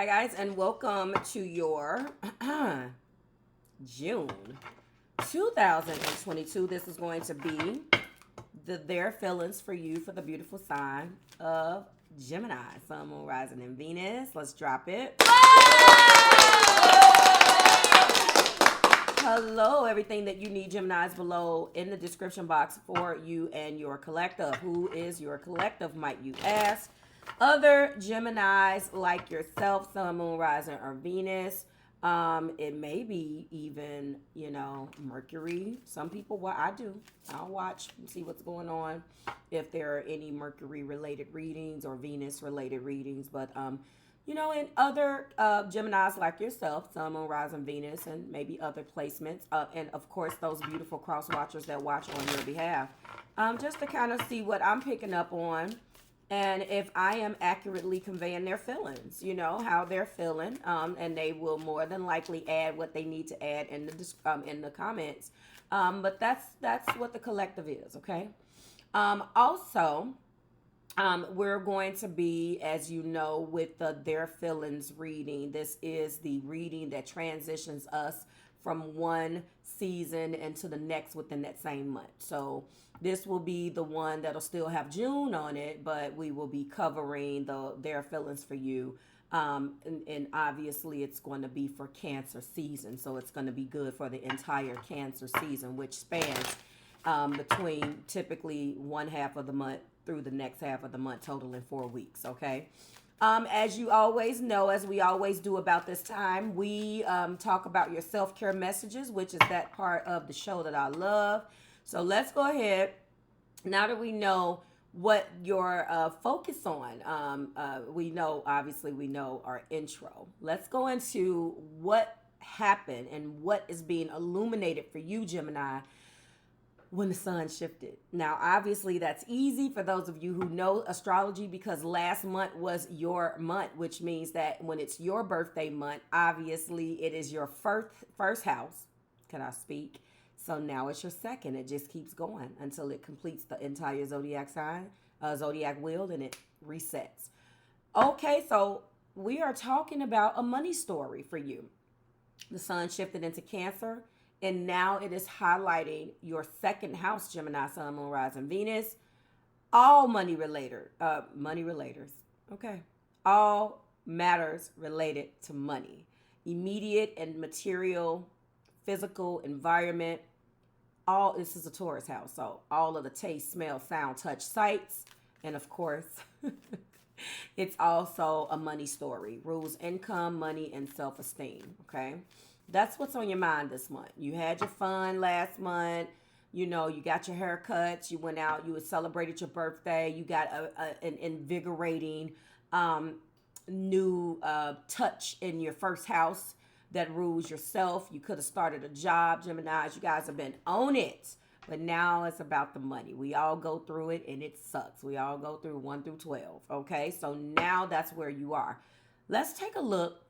Hi, guys, and welcome to your June 2022. This is going to be their feelings for you for the beautiful sign of Gemini, Sun, Moon, Rising, and Venus. Let's drop it. Hello, everything that you need, Geminis, below in the description box for you and your collective. Who is your collective, might you ask? Other Geminis like yourself, Sun, Moon, Rising, or Venus. It may be even, Mercury. Some people, well, I do. I'll watch and see what's going on if there are any Mercury related readings or Venus related readings. But, and other Geminis like yourself, Sun, Moon, Rising, Venus, and maybe other placements. And of course, those beautiful cross watchers that watch on your behalf. Just to kind of see what I'm picking up on. And if I am accurately conveying their feelings, how they're feeling, and they will more than likely add what they need to add in the comments. But that's what the collective is, okay? Also, we're going to be, as you know, with their feelings reading. This is the reading that transitions us from one season into the next within that same month. So this will be the one that'll still have June on it, but we will be covering their feelings for you. And obviously it's going to be for Cancer season. So it's going to be good for the entire Cancer season, which spans between typically one half of the month through the next half of the month, totaling 4 weeks, okay? As you always know, as we always do about this time, we talk about your self-care messages, which is that part of the show that I love. So let's go ahead. Now that we know what your focus on, we know our intro. Let's go into what happened and what is being illuminated for you, Gemini, when the sun shifted. Now, obviously, that's easy for those of you who know astrology because last month was your month, which means that when it's your birthday month, obviously it is your first house. Can I speak? So now it's your second. It just keeps going until it completes the entire zodiac sign, zodiac wheel, and it resets. Okay, so we are talking about a money story for you. The sun shifted into Cancer, and now it is highlighting your second house, Gemini, Sun, Moon, Rising, Venus. All money relators. Okay. All matters related to money. Immediate and material, physical, environment. This is a Taurus house, so all of the taste, smell, sound, touch, sights, and of course, it's also a money story. Rules income, money, and self-esteem, okay? That's what's on your mind this month. You had your fun last month. You got your haircuts. You went out. You celebrated your birthday. You got an invigorating new touch in your first house that rules yourself. You could have started a job, Geminis. You guys have been on it. But now it's about the money. We all go through it, and it sucks. We all go through 1 through 12, okay? So now that's where you are. Let's take a look.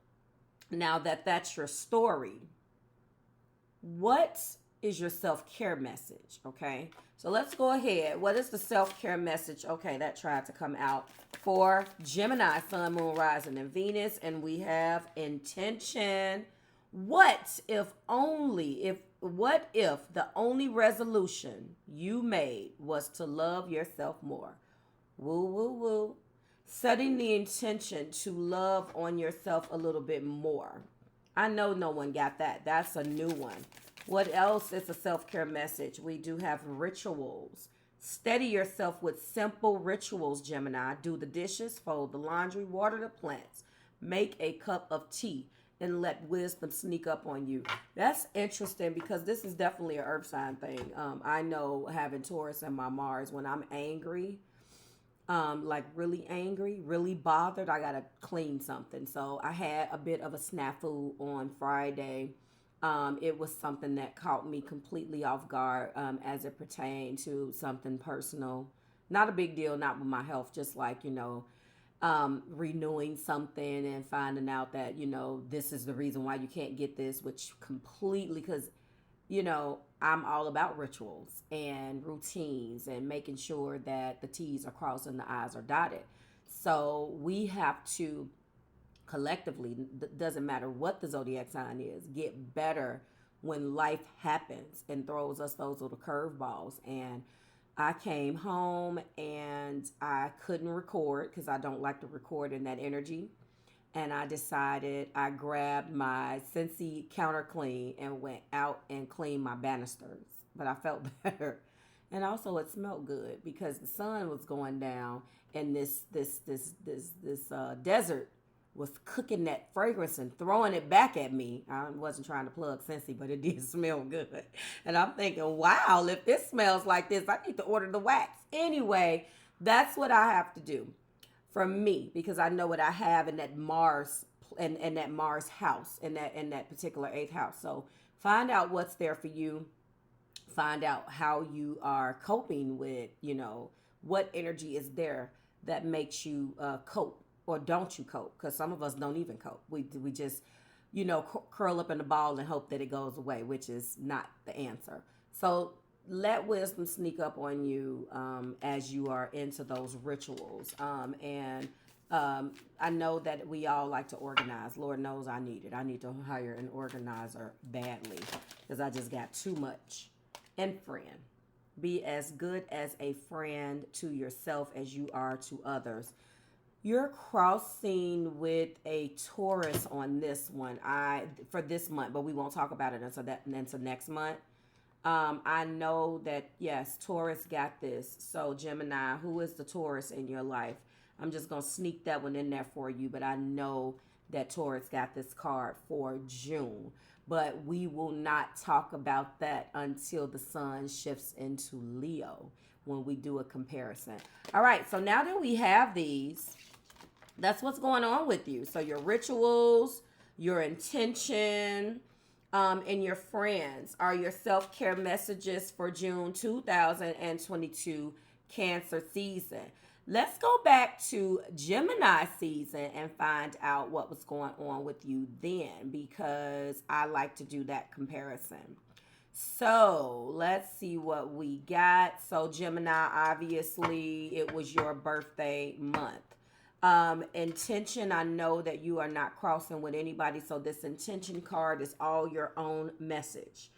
Now that that's your story, what is your self-care message, okay? So let's go ahead. What is the self-care message? Okay, that tried to come out for Gemini, Sun, Moon, Rising, and Venus, and we have intention. What if the only resolution you made was to love yourself more? Woo, woo, woo. Setting the intention to love on yourself a little bit more. I know no one got that. That's a new one. What else is a self-care message? We do have rituals. Steady yourself with simple rituals, Gemini. Do the dishes, fold the laundry, water the plants. Make a cup of tea and let wisdom sneak up on you. That's interesting because this is definitely an earth sign thing. I know having Taurus and my Mars, when I'm angry, like really angry, really bothered, I gotta clean something. So I had a bit of a snafu on Friday. It was something that caught me completely off guard as it pertained to something personal. Not a big deal, not with my health, just like, renewing something and finding out that, this is the reason why you can't get this, which completely, because, I'm all about rituals and routines and making sure that the T's are crossed and the I's are dotted. So we have to collectively, doesn't matter what the zodiac sign is, get better when life happens and throws us those little curveballs. And I came home and I couldn't record because I don't like to record in that energy. And I decided, I grabbed my Scentsy counter clean and went out and cleaned my banisters. But I felt better. And also it smelled good because the sun was going down and this desert was cooking that fragrance and throwing it back at me. I wasn't trying to plug Scentsy, but it did smell good. And I'm thinking, wow, if this smells like this, I need to order the wax. Anyway, that's what I have to do for me, because I know what I have in that Mars and that Mars house, in that particular 8th house. So find out what's there for you. Find out how you are coping with, what energy is there that makes you cope, or don't you cope? Because some of us don't even cope. We just, curl up in a ball and hope that it goes away, which is not the answer. So let wisdom sneak up on you as you are into those rituals. I know that we all like to organize. Lord knows I need it. I need to hire an organizer badly because I just got too much. And friend. Be as good as a friend to yourself as you are to others. You're crossing with a Taurus on this one. For this month, but we won't talk about it until next month. I know that, yes, Taurus got this. So Gemini, who is the Taurus in your life? I'm just going to sneak that one in there for you. But I know that Taurus got this card for June. But we will not talk about that until the sun shifts into Leo when we do a comparison. All right, so now that we have these, that's what's going on with you. So your rituals, your intention, and your friends are your self-care messages for June 2022 Cancer season. Let's go back to Gemini season and find out what was going on with you then, because I like to do that comparison. So let's see what we got. So Gemini, obviously, it was your birthday month. Intention, I know that you are not crossing with anybody. So this intention card is all your own message.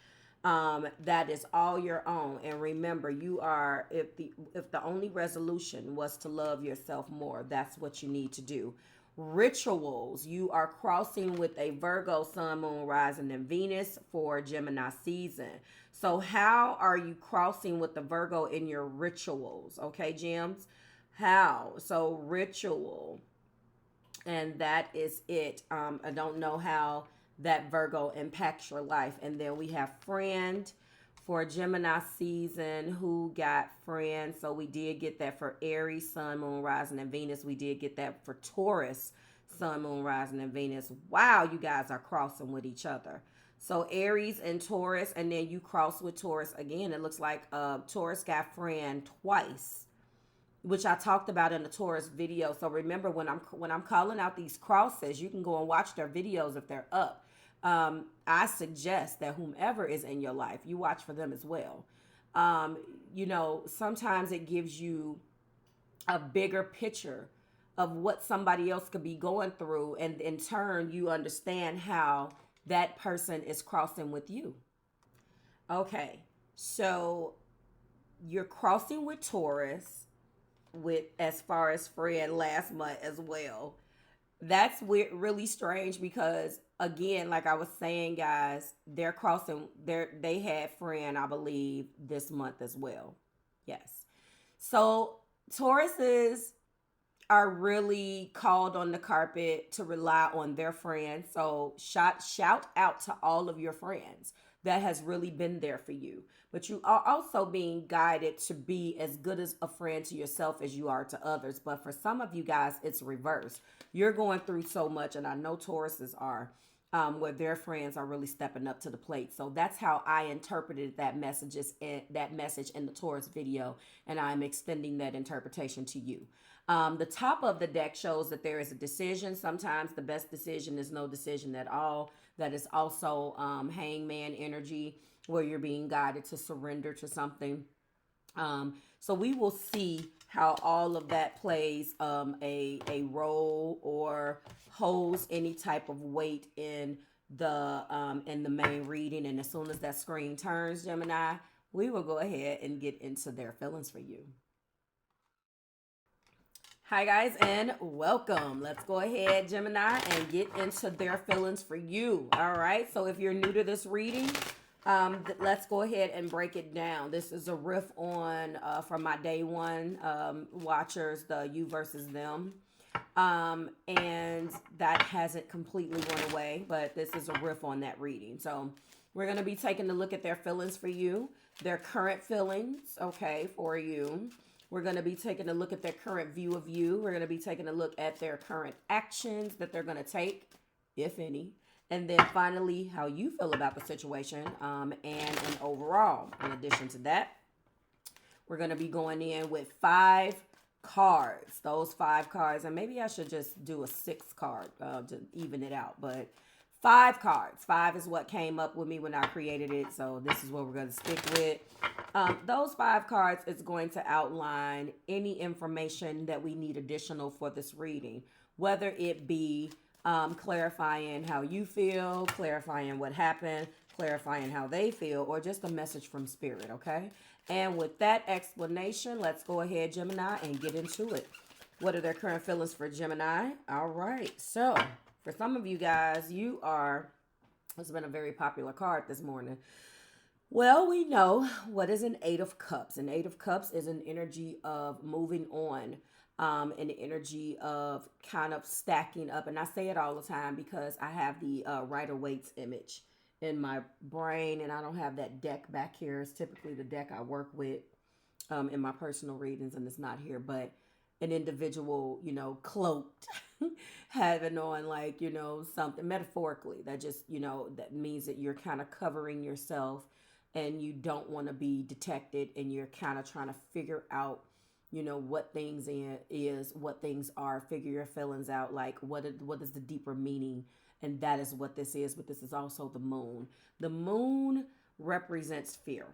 That is all your own. And remember, you are, if the only resolution was to love yourself more, that's what you need to do. Rituals, you are crossing with a Virgo, Sun, Moon, Rising, and Venus for Gemini season. So how are you crossing with the Virgo in your rituals? Okay, Gems? How? So ritual. And that is it. I don't know how that Virgo impacts your life. And then we have friend for Gemini season. Who got friend? So we did get that for Aries, Sun, Moon, Rising, and Venus. We did get that for Taurus, Sun, Moon, Rising, and Venus. Wow, you guys are crossing with each other. So Aries and Taurus, and then you cross with Taurus again. It looks like Taurus got friend twice, which I talked about in the Taurus video. So remember, when I'm calling out these crosses, you can go and watch their videos if they're up. I suggest that whomever is in your life, you watch for them as well. Sometimes it gives you a bigger picture of what somebody else could be going through. And in turn, you understand how that person is crossing with you. Okay, so you're crossing with Taurus with as far as friend last month as well. That's weird, really strange, because again, like I was saying, guys, they're crossing. They had friend, I believe, this month as well. Yes. So Tauruses are really called on the carpet to rely on their friends. So shout out to all of your friends that has really been there for you. But you are also being guided to be as good as a friend to yourself as you are to others. But for some of you guys, it's reverse. You're going through so much, and I know Tauruses are, where their friends are really stepping up to the plate. So that's how I interpreted that message in the Taurus video, and I'm extending that interpretation to you. The top of the deck shows that there is a decision. Sometimes the best decision is no decision at all. That is also hangman energy, where you're being guided to surrender to something. So we will see how all of that plays a role, or or holds any type of weight in the main reading. And as soon as that screen turns, Gemini, we will go ahead and get into their feelings for you. Hi guys, and welcome. Let's go ahead, Gemini, and get into their feelings for you. All right, so if you're new to this reading, let's go ahead and break it down. This is a riff on from my day one watchers, the you versus them. And that hasn't completely went away, but this is a riff on that reading. So we're going to be taking a look at their feelings for you, their current feelings, okay, for you. We're going to be taking a look at their current view of you. We're going to be taking a look at their current actions that they're going to take, if any. And then finally, how you feel about the situation and overall. In addition to that, we're going to be going in with 5 cards. Those 5 cards. And maybe I should just do a 6 card to even it out. But 5 cards. 5 is what came up with me when I created it. So this is what we're going to stick with. Those 5 cards is going to outline any information that we need additional for this reading, whether it be clarifying how you feel, clarifying what happened, clarifying how they feel, or just a message from spirit, okay? And with that explanation, let's go ahead, Gemini, and get into it. What are their current feelings for Gemini? All right, so for some of you guys, it's been a very popular card this morning. Well, we know what is an 8 of Cups. An 8 of Cups is an energy of moving on, an energy of kind of stacking up. And I say it all the time because I have the Rider-Waite's image in my brain, and I don't have that deck back here. It's typically the deck I work with in my personal readings, and it's not here. But an individual, cloaked, having on like, something metaphorically that just, that means that you're kind of covering yourself and you don't want to be detected, and you're kind of trying to figure out, what things what things are, figure your feelings out, like what is the deeper meaning. And that is what this is. But this is also the moon. The moon represents fear.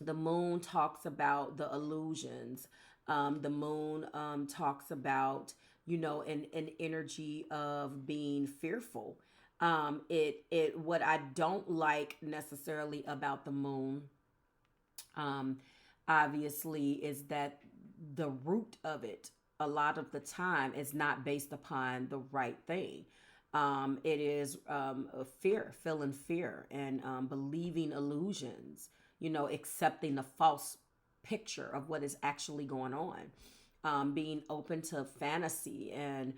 The moon talks about the illusions. The moon talks about, an energy of being fearful. What I don't like necessarily about the moon, obviously, is that the root of it a lot of the time is not based upon the right thing. It is fear, feeling fear, and believing illusions, accepting the false picture of what is actually going on, being open to fantasy and,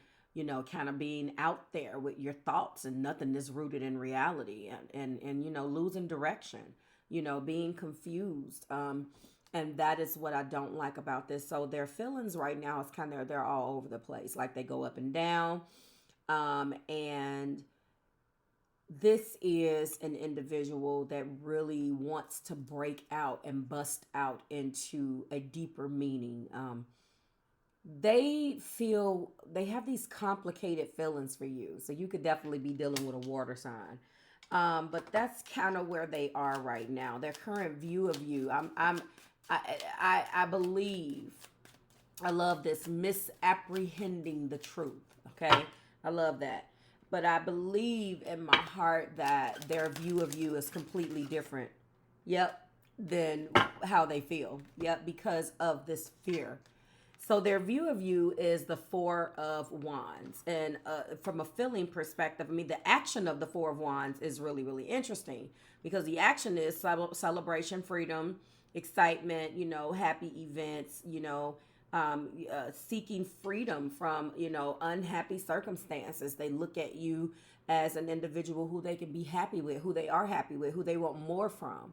kind of being out there with your thoughts and nothing is rooted in reality, and losing direction, being confused. And that is what I don't like about this. So their feelings right now is they're all over the place. Like they go up and down. And this is an individual that really wants to break out and bust out into a deeper meaning. They have these complicated feelings for you. So you could definitely be dealing with a water sign. But that's kind of where they are right now. Their current view of you. I believe, I love this, misapprehending the truth. Okay. I love that. But I believe in my heart that their view of you is completely different. Yep. Than how they feel. Yep. Because of this fear. So their view of you is the 4 of Wands. And from a feeling perspective, the action of the 4 of Wands is really, really interesting. Because the action is celebration, freedom, excitement, happy events, seeking freedom from, unhappy circumstances. They look at you as an individual who they can be happy with, who they are happy with, who they want more from.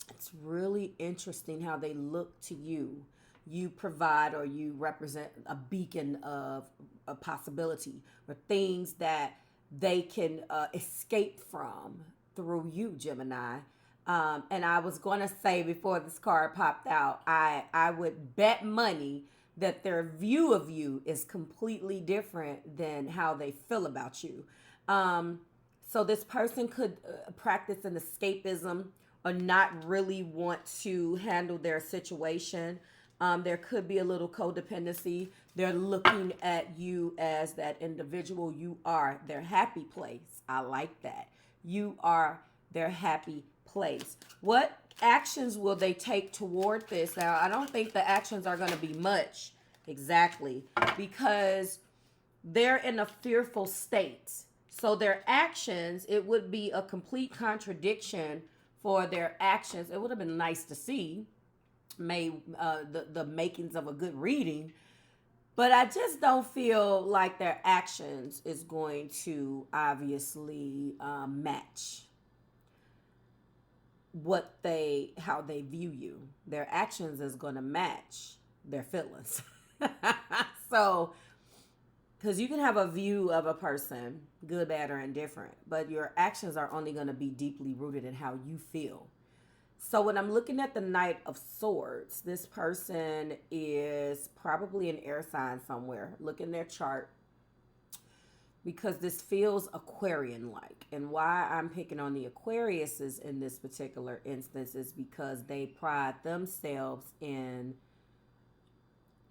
It's really interesting how they look to you. You provide, or you represent a beacon of a possibility or things that they can escape from through you, Gemini. And I was going to say before this card popped out, I would bet money that their view of you is completely different than how they feel about you. So this person could practice an escapism or not really want to handle their situation. There could be a little codependency. They're looking at you as that individual. You are their happy place. I like that. You are their happy place. What actions will they take toward this? Now, I don't think the actions are going to be much exactly because they're in a fearful state. So their actions, it would be a complete contradiction for their actions. It would have been nice to see the makings of a good reading, but I just don't feel like their actions is going to obviously match how they view you. Their actions is going to match their feelings. So, because you can have a view of a person, good, bad, or indifferent, but your actions are only going to be deeply rooted in how you feel. So when I'm looking at the Knight of Swords, this person is probably an air sign somewhere. Look in their chart, because this feels Aquarian-like. And why I'm picking on the Aquariuses in this particular instance is because they pride themselves in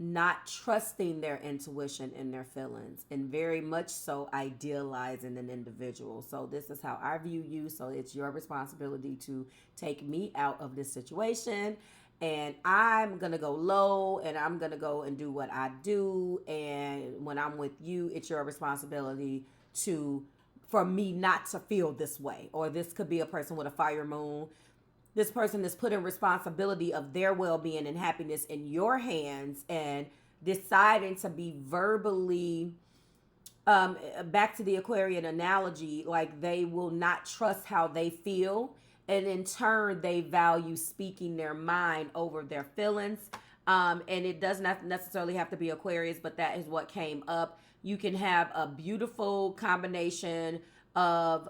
not trusting their intuition and their feelings, and very much so idealizing an individual. So this is how I view you. So it's your responsibility to take me out of this situation, and I'm gonna go low, and I'm gonna go and do what I do. And when I'm with you, it's your responsibility for me not to feel this way. Or this could be a person with a fire moon. This person is putting responsibility of their well-being and happiness in your hands and deciding to be verbally, back to the Aquarian analogy, like they will not trust how they feel. And in turn, they value speaking their mind over their feelings. And it does not necessarily have to be Aquarius, but that is what came up. You can have a beautiful combination of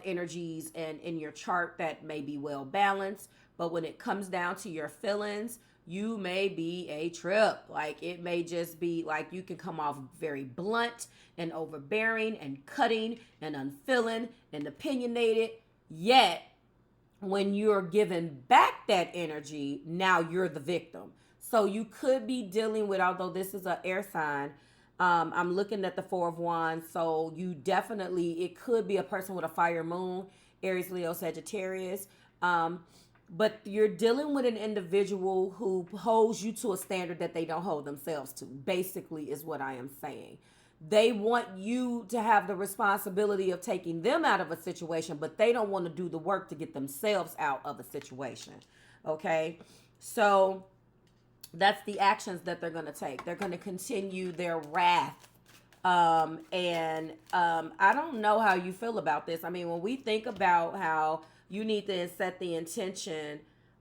energies and in your chart that may be well balanced, but when it comes down to your feelings, you may be a trip. Like it may just be like you can come off very blunt and overbearing and cutting and unfeeling and opinionated, yet when you're giving back that energy, now you're the victim. So you could be dealing with, although this is an air sign, I'm looking at the Four of Wands, so it could be a person with a fire moon, Aries, Leo, Sagittarius, but you're dealing with an individual who holds you to a standard that they don't hold themselves to, basically is what I am saying. They want you to have the responsibility of taking them out of a situation, but they don't want to do the work to get themselves out of a situation, okay? So that's the actions that they're going to take. They're going to continue their wrath. I don't know how you feel about this. I mean, when we think about how you need to set the intention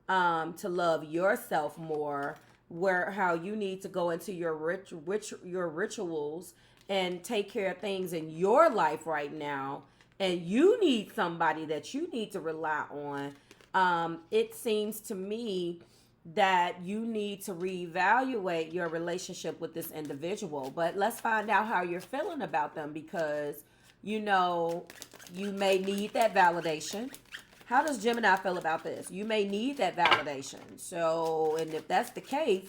to love yourself more, how you need to go into your rituals and take care of things in your life right now, and you need somebody that you need to rely on, it seems to me that you need to reevaluate your relationship with this individual. But let's find out how you're feeling about them, because you may need that validation. How does Gemini feel about this? You may need that validation. So, and if that's the case,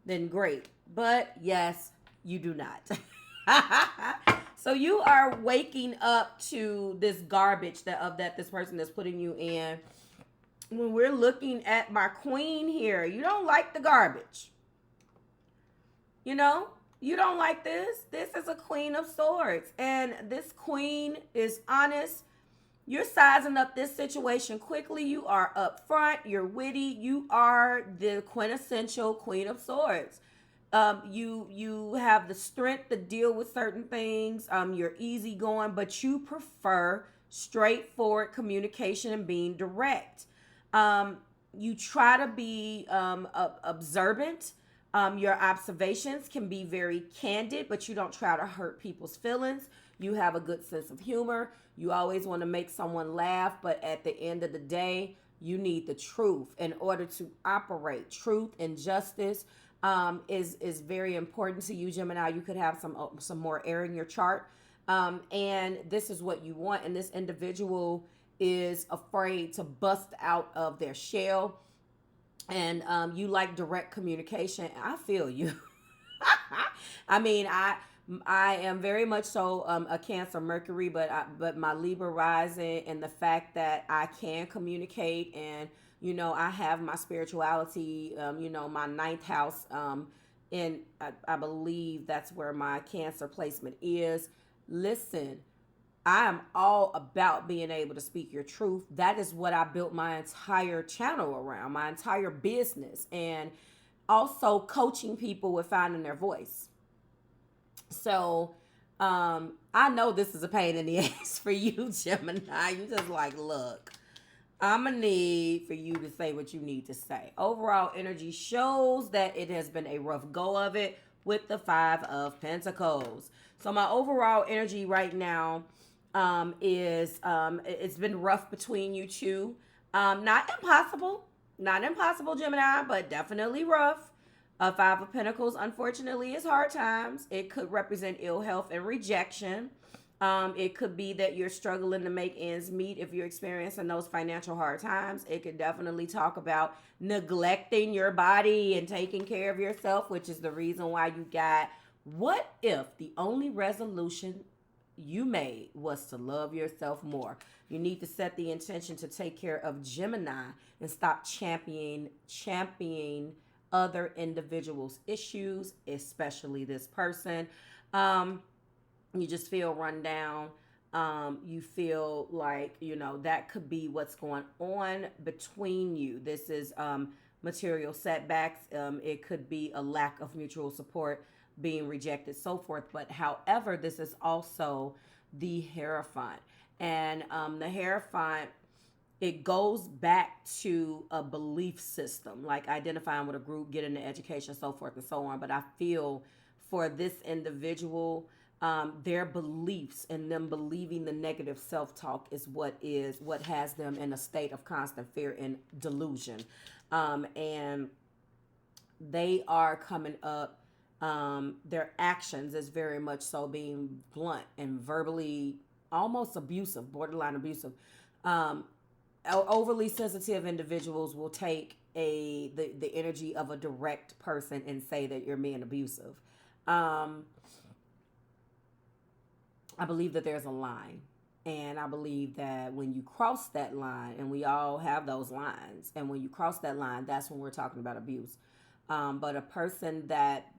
then great. But yes, you do not. So you are waking up to this garbage that this person is putting you in. When we're looking at my queen here, you don't like the garbage. You don't like this. This is a Queen of Swords. And this queen is honest. You're sizing up this situation quickly. You are upfront. You're witty. You are the quintessential Queen of Swords. You have the strength to deal with certain things. You're easygoing, but you prefer straightforward communication and being direct. You try to be observant. Your observations can be very candid, but you don't try to hurt people's feelings. You have a good sense of humor. You always want to make someone laugh, but at the end of the day, you need the truth in order to operate. Truth and justice is very important to you, Gemini. You could have some more air in your chart, and this is what you want. And this individual is afraid to bust out of their shell. And you like direct communication. I feel you. I mean, I am very much so a Cancer Mercury, but my Libra rising, and the fact that I can communicate, and I have my spirituality, my ninth house, and I believe that's where my Cancer placement is. Listen, I am all about being able to speak your truth. That is what I built my entire channel around, my entire business, and also coaching people with finding their voice. So, I know this is a pain in the ass for you, Gemini. You just like, look, I'm gonna need for you to say what you need to say. Overall energy shows that it has been a rough go of it with the Five of Pentacles. So my overall energy right now is it's been rough between you two. Not impossible, not impossible, Gemini, but definitely rough. Five of Pentacles, unfortunately, is hard times. It could represent ill health and rejection. It could be that you're struggling to make ends meet if you're experiencing those financial hard times. It could definitely talk about neglecting your body and taking care of yourself, which is the reason why you got, what if the only resolution you made was to love yourself more? You need to set the intention to take care of Gemini and stop championing other individuals' issues, especially this person. You just feel run down. You feel like, that could be what's going on between you. This is material setbacks. It could be a lack of mutual support, being rejected, so forth. But however, this is also the Hierophant. And the Hierophant, it goes back to a belief system, like identifying with a group, getting the education, so forth and so on. But I feel for this individual, their beliefs and them believing the negative self-talk is what has them in a state of constant fear and delusion. And they are coming up. Their actions is very much so being blunt and verbally almost abusive, borderline abusive. Overly sensitive individuals will take the energy of a direct person and say that you're being abusive. I believe that there's a line, and I believe that when you cross that line, and we all have those lines, and when you cross that line, that's when we're talking about abuse. But a person that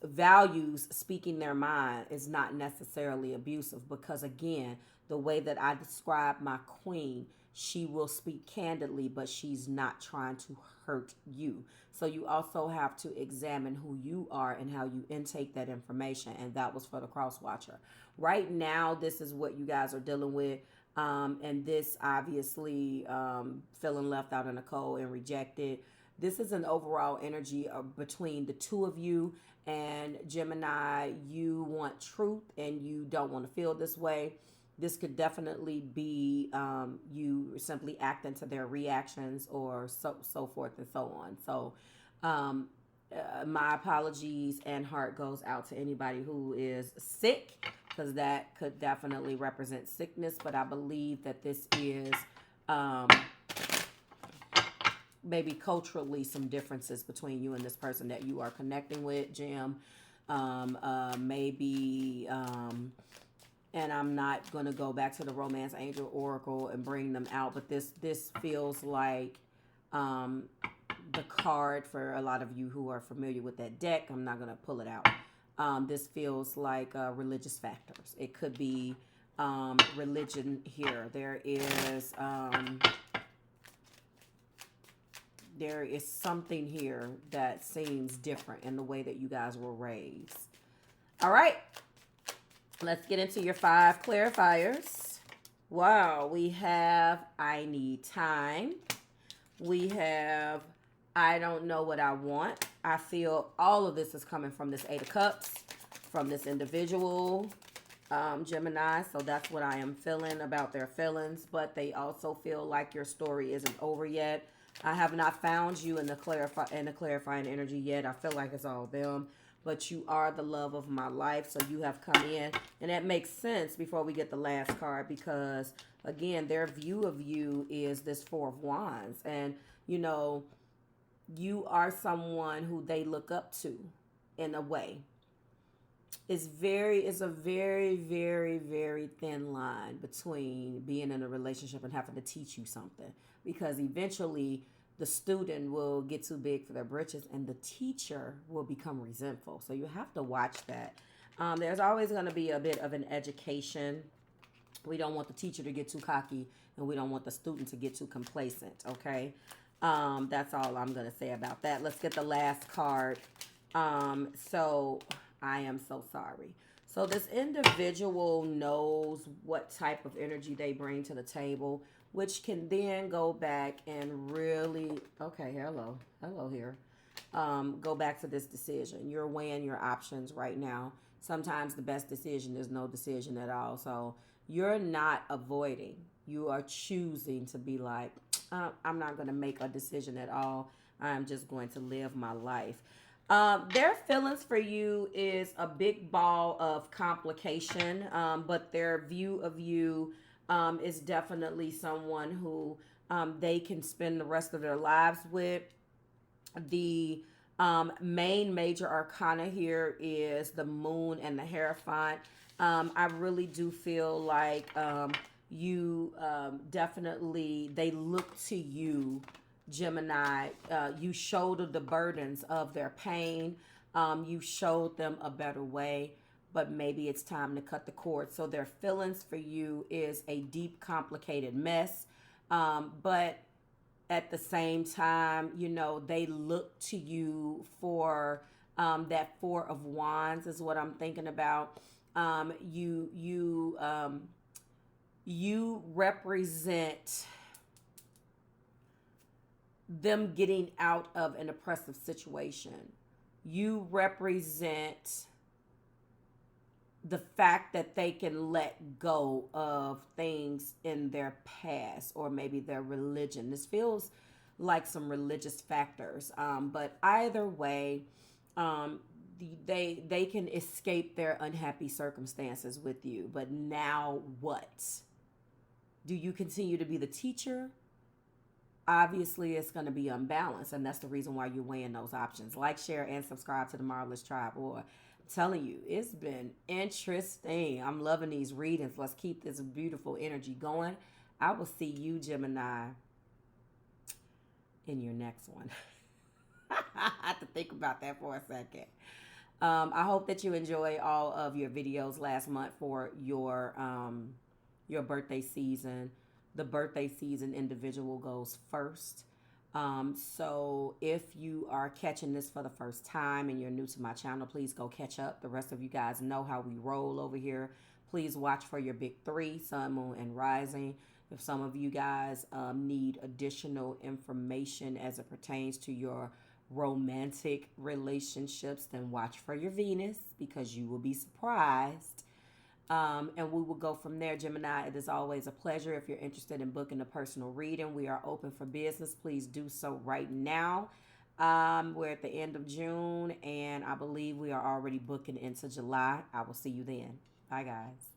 values speaking their mind is not necessarily abusive, because again, the way that I describe my queen, she will speak candidly, but she's not trying to hurt you. So you also have to examine who you are and how you intake that information. And that was for the cross watcher. Right now, this is what you guys are dealing with. And this obviously feeling left out in the cold and rejected. This is an overall energy between the two of you. And Gemini, you want truth and you don't want to feel this way. This could definitely be you simply acting to their reactions, or so forth and so on. So my apologies and heart goes out to anybody who is sick, because that could definitely represent sickness. But I believe that this is maybe culturally some differences between you and this person that you are connecting with, Jim. Maybe... and I'm not going to go back to the Romance Angel Oracle and bring them out, but this feels like the card for a lot of you who are familiar with that deck. I'm not going to pull it out. This feels like religious factors. It could be religion here. There is something here that seems different in the way that you guys were raised. All right. Let's get into your 5 clarifiers. Wow, we have I need time. We have I don't know what I want. I feel all of this is coming from this 8 of Cups, from this individual, Gemini. So that's what I am feeling about their feelings. But they also feel like your story isn't over yet. I have not found you in the clarifying energy yet. I feel like it's all them. But you are the love of my life, so you have come in. And that makes sense before we get the last card, because, again, their view of you is this 4 of Wands. And You know, you are someone who they look up to in a way. It's a very, very, very thin line between being in a relationship and having to teach you something, because eventually the student will get too big for their britches and the teacher will become resentful. So you have to watch that. There's always going to be a bit of an education. We don't want the teacher to get too cocky, and we don't want the student to get too complacent, okay? That's all I'm going to say about that. Let's get the last card. So I am so sorry. So this individual knows what type of energy they bring to the table, which can then go back and really, okay, hello here. Go back to this decision. You're weighing your options right now. Sometimes the best decision is no decision at all. So you're not avoiding. You are choosing to be like, I'm not going to make a decision at all. I'm just going to live my life. Their feelings for you is a big ball of complication, but their view of you is definitely someone who they can spend the rest of their lives with. The main major arcana here is the moon and the Hierophant. I really do feel like you definitely, they look to you, Gemini. You shouldered the burdens of their pain. You showed them a better way, but maybe it's time to cut the cord. So their feelings for you is a deep, complicated mess. But at the same time, you know, they look to you for that Four of Wands is what I'm thinking about. You represent them getting out of an oppressive situation. You represent the fact that they can let go of things in their past, or maybe their religion. This feels like some religious factors, but either way, they can escape their unhappy circumstances with you. But now what? Do you continue to be the teacher? Obviously, it's going to be unbalanced, and that's the reason why you're weighing those options. Like, share, and subscribe to the Marvelous Tribe. Or I'm telling you, it's been interesting. I'm loving these readings. Let's keep this beautiful energy going. I will see you, Gemini, in your next one. I have to think about that for a second. I hope that you enjoy all of your videos last month for your birthday season. The birthday season individual goes first. So if you are catching this for the first time and you're new to my channel, please go catch up. The rest of you guys know how we roll over here. Please watch for your big three, sun, moon, and rising. If some of you guys need additional information as it pertains to your romantic relationships, then watch for your Venus, because you will be surprised. And we will go from there, Gemini. It is always a pleasure. If you're interested in booking a personal reading, we are open for business. Please do so right now. We're at the end of June, and I believe we are already booking into July. I will see you then. Bye, guys.